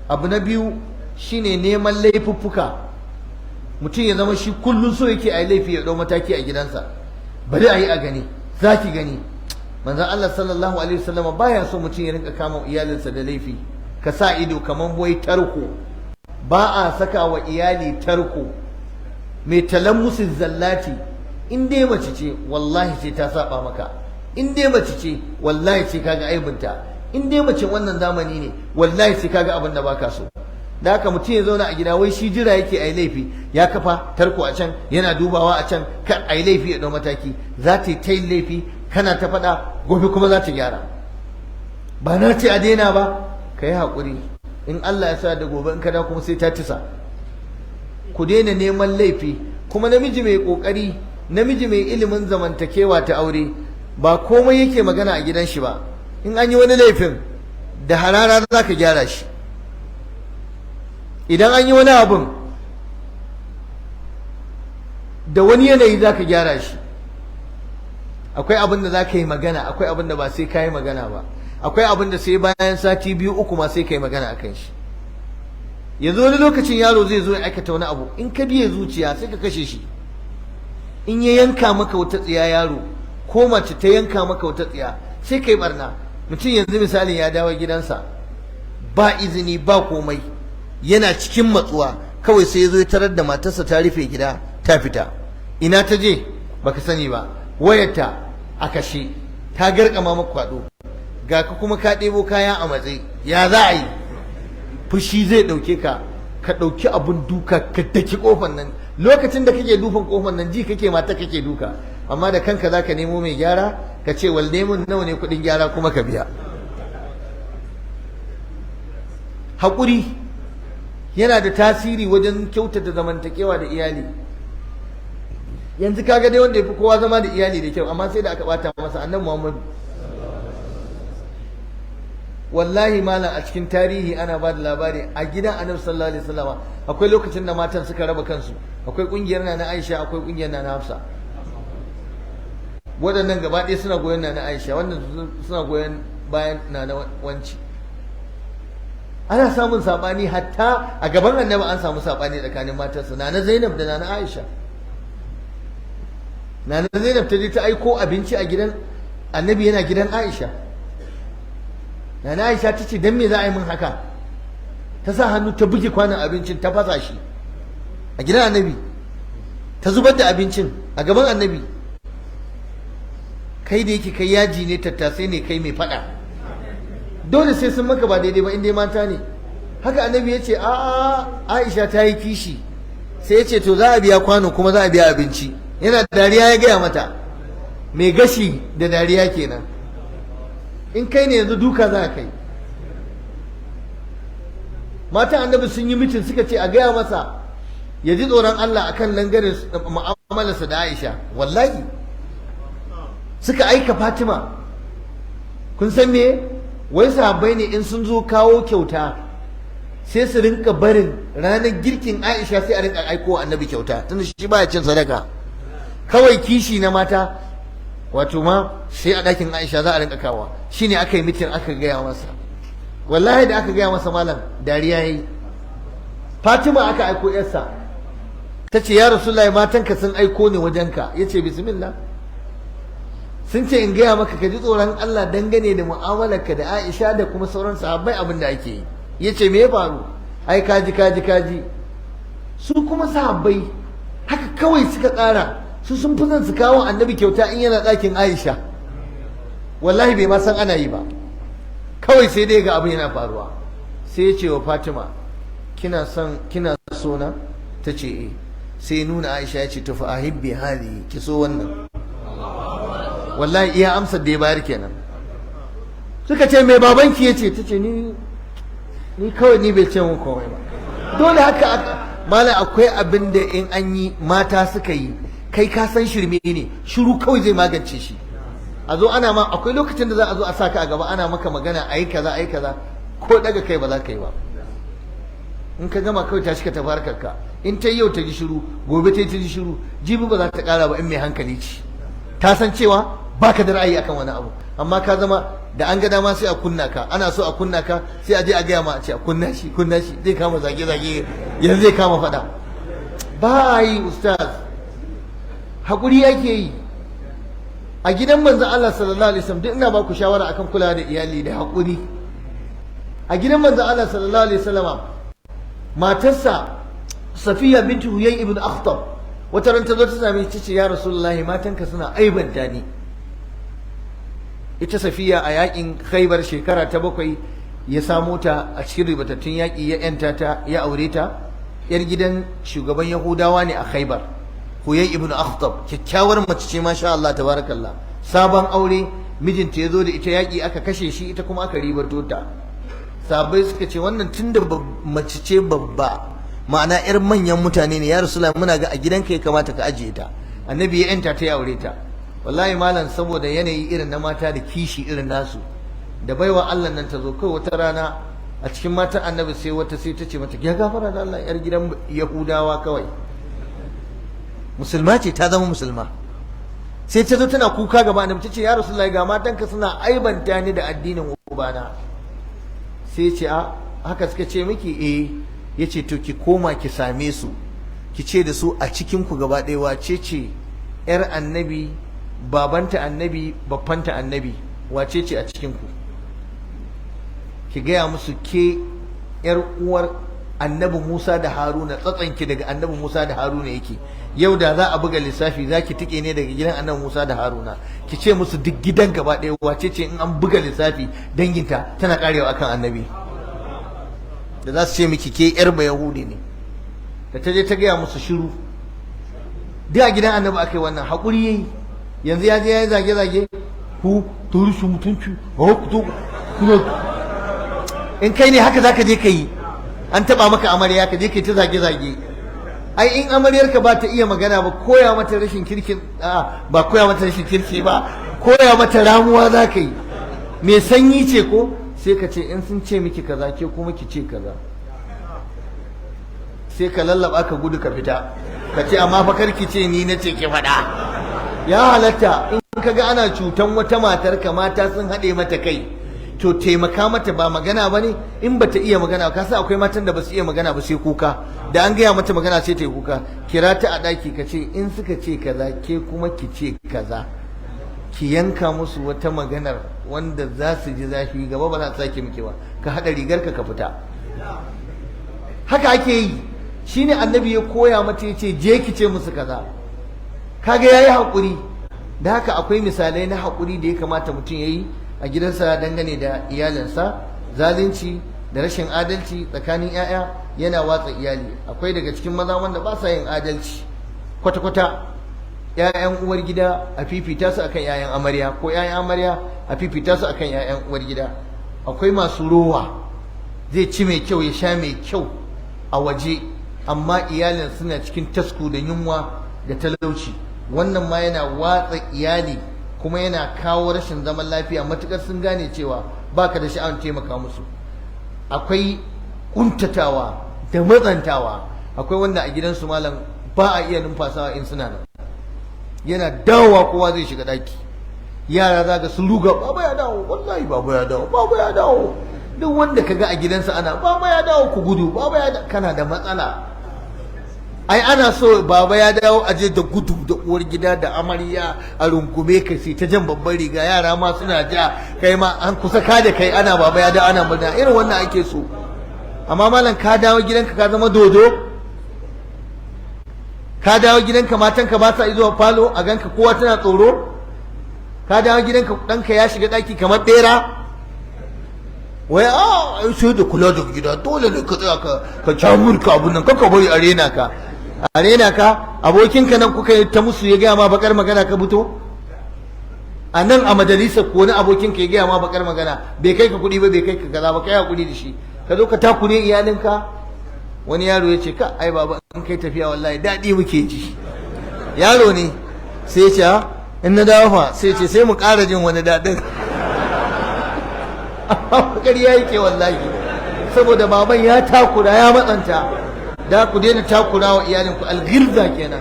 Abu na biyu shine neman laifuffuka. Mutum ya zama shi kullum so yake a yi laifi ya ɗau mataki a gidansa, bari a yi a gani, za ki gani. Manzon Allah sallallahu alaihi wasallam baya so mutum ya rinka kama iyalinsa da laifi. Ka sa ido kaman wai tarko, ba a saka wa iyali tarko. Mai talammusin zallati in dai mace ce wallahi sai ta saba maka. in dai mace ce wallahi sai kaga aibinta, in dai mace wannan zamani ne wallahi sai kaga abin da baka so. Da haka mutum ya zauna a gida wai shi jira yake a yi laifi, ya kafa tarko a can yana dubawa a can kan a yi laifi ya ɗau mataki. Za ta yi ta yin laifi kana ta faɗa, gobe kuma za ta gyara. Ba na ce a daina ba, ka yi haƙuri, in Allah ya sa da gobe in kada kuma sai ta tisa. Ku daina neman laifi. Kuma namiji mai ƙoƙari, namiji mai ilimin zamantakewa ta aure ba komai yake magana a gidan shi ba. In an yi wani laifin da harara za ka gyara shi, idan an yi wani abun da wani yanayi za ka gyara shi. Akwai abin da za ka yi magana, akwai abin da ba sai ka yi magana ba, akwai abin da sai bayan sati 2-3 ma sai ka yi magana a kan shi. Yanzu wani lokacin yaro zai zo ya aikata wani abu, in ka biye zuciya sai ka kashe shi. In ya yanka maka wata tsiya yaro, ko mace ta yanka maka wata tsiya, sai ka yi barna. Mutum yanzu misalin ya dawo gidansa ba izini ba komai, yana cikin matsuwa, kawai sai ya zo ya tarar da matarsa ta rufe gida ta fita. Ina ta je baka sani ba, wayarta a kashe, ta garkama maka kwado, ga ka kuma ka ɗebo kaya a matsayi, ya za a yi? Fushi zai ɗauke ka, ka ɗauki abun duka ka daki ƙofar nan. Lokacin da kake dufan ƙofar nan ji kake mata kake duka, amma da kanka za ka nemo mai gyara ka ce wal nemun nawa ne kuɗin gyara kuma ka biya. Haƙuri yana da tasiri wajen kyautata zamantakewa da iyali. Yanzu kaga dai wanda ya fi kowa zama da iyali da kyau, amma sai da aka bata masa annabi Muhammadu. Wallahi malam, a cikin tarihi ana ba da labari a gidan annabi sallallahu alaihi wasallam akwai lokacin da matan suka raba kansu, akwai kungiyar na Aisha, akwai kungiyar na Hafsa. Waɗannan gaba ɗaya suna goyon na Aisha, wannan suna goyon bayan na wanci. Ana samun sabani, hatta a gaban annabi an samu sabani tsakanin matarsa, na Zainab da na Aisha. Na Zainab ta je ta aiko abinci a gidan annabi, yana gidan Aisha. Na Aisha ta ce dan me za a yi min haka? Ta sa hannu ta buge kwanon abincin, ta fasa shi a gidan annabi, ta zubar da abincin a gaban annabi. Kai da yake kai yaji ne, tattasai ne, kai mai fada, dole sai sun maka ba daidai ba in dai mata ne. Haka annabi ya ce a Aisha ta yi kishi, sai ya ce to za a biya kwano kuma za a biya abinci. Yana dariya ya gaya mata, mai gashi da dariya kenan. In kai ne yanzu duka za a kai. Matan annabi sun yi mitin, suka ce a gaya masa ya ji tsoron Allah akan langarin mu'amalarsa da Aisha. Wallahi suka aika Fatima. Kun san me? Wai sahabbai ne in sun zo kawo kyauta sai su rinka barin ranar girkin Aisha, sai a rinka aiko annabi kyauta, tunda shi baya cin sadaka. Kawai kishi na mata, wato ma sai a ɗakin Aisha za a rinka kawo. Shine aka yi mitin, aka gaya masa. Wallahi da aka gaya masa malam, dariya yayi. Fatima aka aiko yarsa, ta ce ya Rasulullahi, matanka sun aiko ni wajenka. Ya ce bismillah. Sun ce in gaya maka ka ji tsoron Allah dangane da mu'amalarka da Aisha da kuma sauran sahabbai abin da ake yi. Ya ce me ya faru? Ai kaji. Su kuma sahabbai haka kawai suka tsara, su sun fi son su kawo annabi kyauta in yana ɗakin Aisha. Wallahi bai ma san ana yi ba, kawai sai dai ga abin yana faruwa. Sai ya ce wa Fatima, kina so na? Ta ce eh. Sai nuna Aisha ya ce to fa ahibbi hali, ki so wannan. Wallahi iya amsar da ya bayar kenan. Suka ce me babanki ya ce? Ta ce ni kawai ni bai ce mun komai ba. Dole haka malam, akwai abin da in an yi mata suka yi, kai ka san shirme ne, shiru kawai zai magance shi. A zo ana ma, akwai lokacin da za a zo a saka a gaba ana maka magana ayi kaza, ko daga kai ba za ka yi ba. In ka gama kawai tashi ka tafi harkarka. In ta yau ta ji shiru, gobe ta ji shiru, jibi ba za ta kara ba in mai hankali ce. Ta san cewa baka da ra'ayi akan wani abu, amma ka zama da an ga dama sai a kunna ka, ana so a kunna ka sai a je a gaya ma a ce a kunna shi zai kama zage yanzu zai kama fada. Ba a yi ustaz, haƙuri ake yi. A gidan manzon Allah sallallahu alaihi wasallam, duk ina ba ku shawara akan kula da iyali da haƙuri. A gidan manzon Allah sallallahu alaihi wasallam, matarsa Safiya bintu Huyay ibn Akhtab wata ran ta zo ta same shi, ce ya Rasulullahi, matanka suna aibanta ni. ita Safiya a yakin Khaibar shekara ta 7 ya samo ta a cikin ribatattun yaki, ya yanta ta, ya aure ta. Yar gidan shugaban Yahudawa ne a Khaibar, Huyay ibn Akhtab. Kyakkyawar mace ce masha Allah tabarakallah. Sabon aure, mijinta ya zo da ita yaki, aka kashe shi, ita kuma aka ribato ta. Sahabbai suka ce wannan tunda mace ce babba, ma'ana yar manyan mutane ne, ya Rasulullahi muna ga a gidanka ya kamata ka ajiye ta. Annabi ya yanta ta, ya aure ta. Wallahi malam, saboda yanayi irin na mata da kishi irin nasu, da baiwa Allah nan ta zo kai wata rana a cikin matan Annabi, sai wata sai ta ce mata ya gafara da Allah, yar gidan Yahudawa kawai, musulma ce, ta zama musulma. Sai ta zo tana kuka gaba Annabi, ta ce ya Rasulullahi ga matanka suna aibanta ni da addinin ubana. Sai ce a haka suka ce miki? Yace to ki koma ki same su, ki ce da su a cikin ku gaba ɗaya wace ce yar Annabi, babanta Annabi, baffanta Annabi, wace ce a cikin ku? Ki gaya musu ke yar uwar Annabi Musa da Haruna, tsatsanki daga Annabi Musa da Haruna yake. Yau da za a buga lissafi za ki tike ne daga gidan Annabi Musa da Haruna. Ki ce musu duk gidan gaba ɗaya wace ce in an buga lissafi danginta tana karewa akan Annabi. Da za su ce miki ke yar ba Yahudi ne. Da ta je ta gaya musu shiru. Duk a gidan Annabi aka yi wannan, haƙuri yayi. Yanzu ya je ya yi zage-zage, ku to rushe mutunci, ku to kuna. In kai ne haka zaka je ka yi, an taba maka amarya ka je kai ta zage-zage. Ai in amaryarka ba ta iya magana ba, koya mata rashin kirkin, ba koya mata rashin kirki ba, koya mata ramuwa za ka yi. Me sanyi ce ko sai ka ce in sun ce miki kaza ke kuma ki ce kaza, sai ka lallaba ka gudu ka fita, ka ce amma fa karki ce ni na ce ki faɗa. Ya halatta in kaga ana cutan wata matar ka, mata sun haɗe mata kai, to taimaka mata, ba magana bane. In bata iya magana, ka san akwai matan da basu iya magana ba sai kuka, da an gaya mata magana sai ta yi kuka. Kira ta a daki ka ce in suka ce kaza ke kuma ki ce kaza, ki yanka musu wata maganar wanda za su ji zafi, gaba ba za su sake miki ba, ka haɗa rigar ka fita. Haka ake yi. Shine Annabi ya koya mata, ya ce je ki ce musu kaza. Kaga yayi haƙuri. Da haka akwai misalai na haƙuri da ya kamata mutum yayi a gidansa dangane da iyalinsa. Zalunci da rashin adalci tsakanin 'ya'ya yana watsa iyali. Akwai daga cikin maza wanda ba sa yin adalci kwata-kwata. 'Ya'yan uwar gida a fifita su akan 'ya'yan amarya, ko 'ya'yan amarya a fifita su akan 'ya'yan uwar gida. Akwai masu rowa, zai ci mai kyau ya sha mai kyau a waje, amma iyalin suna cikin tasku da yunwa da talauci. Wannan ma yana watsa iyali, kuma yana kawo rashin zaman lafiya matukar sun gane cewa baka da sha'awar taimaka musu. Akwai kuntatawa da matsantawa. Akwai wanda a gidansu malam ba a iya numfasawa in suna nan. Yana dawowa kowa zai shiga daki, yara za ga sun ruga, baba ya dawo, wallahi baba ya dawo, baba ya dawo. Duk wanda kaga a gidansa ana baba ya dawo ku gudu, baba ya dawo, kana da matsala. Ai ana so baba ya dawo aje da gudu da uwar gida da amarya a rungume ka, sai ta jan babban riga, yara ma suna ja, kai ma an kusa ka da kai, ana baba ya dawo ana murna, irin wannan ake so. Amma malam ka dawo gidanka ka zama dodo, ka dawo gidanka matanka ba sa izuwa falo a ganka kowa tana tsoro, ka dawo gidanka ɗanka ya shiga ɗaki kamar ɓera. Wai sai da kula da gida, dole ne ka tsaya ka camurka abun nan, kaka bari arena ka. Arena ka abokinka nan kuka yi ta musu ya gaya ma bakar magana ka fito? A nan a majalisar ko wani abokinka ya gaya ma bakar magana, bai kai ka kuɗi ba, bai kai ka kaza ba, kai hakuri da shi, ka zo ka takure iyalinka. Wani yaro ya ce ka ai baba in kai tafiya wallahi daɗi muke ji. Yaro ne sai ya ce in na dawo fa, sai ce sai mu ƙara jin wani daɗin. Amma ƙarya yake wallahi, saboda baban ya takura ya matsanta. Da ku daina takura wa iyalinku, alghilza kenan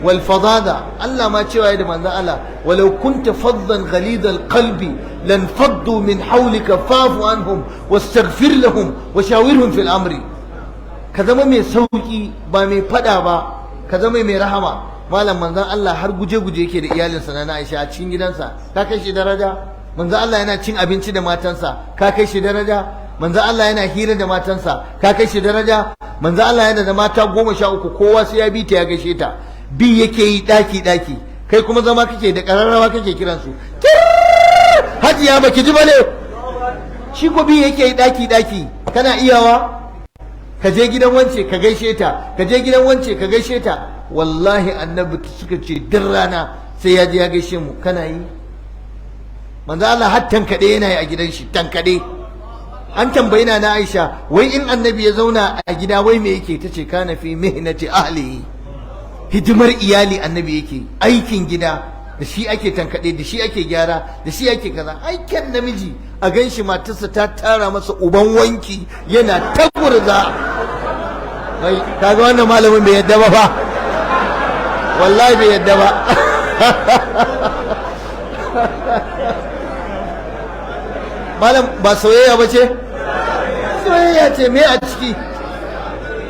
wal fadada. Allah ma cewa da manzon Allah, walau kunta faddan ghalidal qalbi lan faddu min hawlika fa'fu anhum wastaghfir lahum wa shawirhum fil amri. Ka zama mai sauki ba mai fada ba, ka zama mai rahama. Malam manzon Allah har guje-guje yake da iyalinsa na Aisha a cikin gidansa, ka kai shi daraja. Manzon Allah yana cin abinci da matansa, ka kai shi daraja. Manzon Allah yana hira da matansa, ka kai shi daraja. Manzon Allah yana da mata 13, kowa sai ya bi ta ya gaishe ta, bi yake yi daki-daki, kai kuma zama kake da kararrawa kake kiransu, hajiya baki ji bane, shi ko bi yake yi daki daki, kana iyawa ka je gidan wance ka gaishe ta, ka je gidan wance ka gaishe ta. Wallahi annabi suka ce duk rana sai ya je ya gaishe mu, kana yi? Manzo Allah har tankade yana yi a gidan shi, tankade. An tambayi na Aisha wai in annabi ya zauna a gida wai me yake, tace kana fi mihnati ahlihi, hidimar iyali annabi yake, aikin gida da shi ake tankade, da shi ake gyara, da shi ake kaza. Aikin namiji a ganshi matarsa ta tara masa uban wanki yana taburza. Wai kaga wannan malamin bai yadda ba fa, wallahi bai yadda ba. Malam ba soyayya ba ce? Soyayya ce, me a ciki?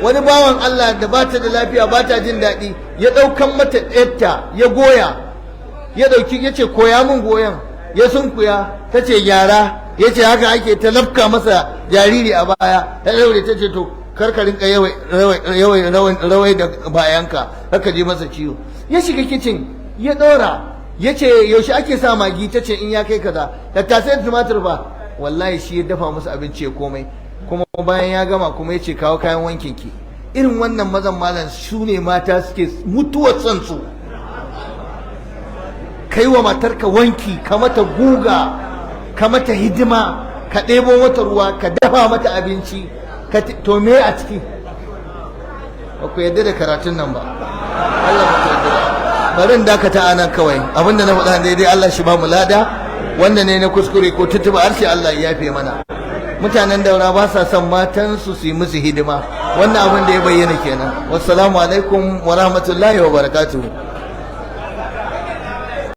Wani bawan Allah da ba ta da lafiya, ba ta jin daɗi, ya ɗaukan mata ɗayarta ya goya, ya ɗauki ya ce koya min goyon, ya sunkuya, ta ce gyara, ya ce haka ake ta lafka masa jariri a baya, ta ɗaure ta ce to karkarin ka rawai da bayanka, haka je masa ciwo. Ya shiga kicin ya ɗora, ya ce yaushe ake sa magi, ta ce in ya kai kaza, tattasai da tumatir ba. Wallahi shi ya dafa musu abinci ya komai, kuma bayan ya gama kuma ya ce kawo kayan wankin ki. Irin wannan mazan malam su ne mata suke mutuwar son su. Kai wa matarka wanki, ka mata guga, ka mata hidima, ka ɗebo mata ruwa, ka dafa mata abinci, to me a ciki? Ba ku yarda da karatun nan ba, Allah ba ku yarda. Bari in dakata anan kawai, abinda na faɗa daidai Allah shi ba mu lada, wanda ne na kuskure ko tutuba harshe Allah ya yafe mana. Mutanen Daura ba sa son matansu su yi musu hidima, wannan abin da ya bayyana kenan. Wassalamu alaikum wa rahmatullahi wa barakatuhu.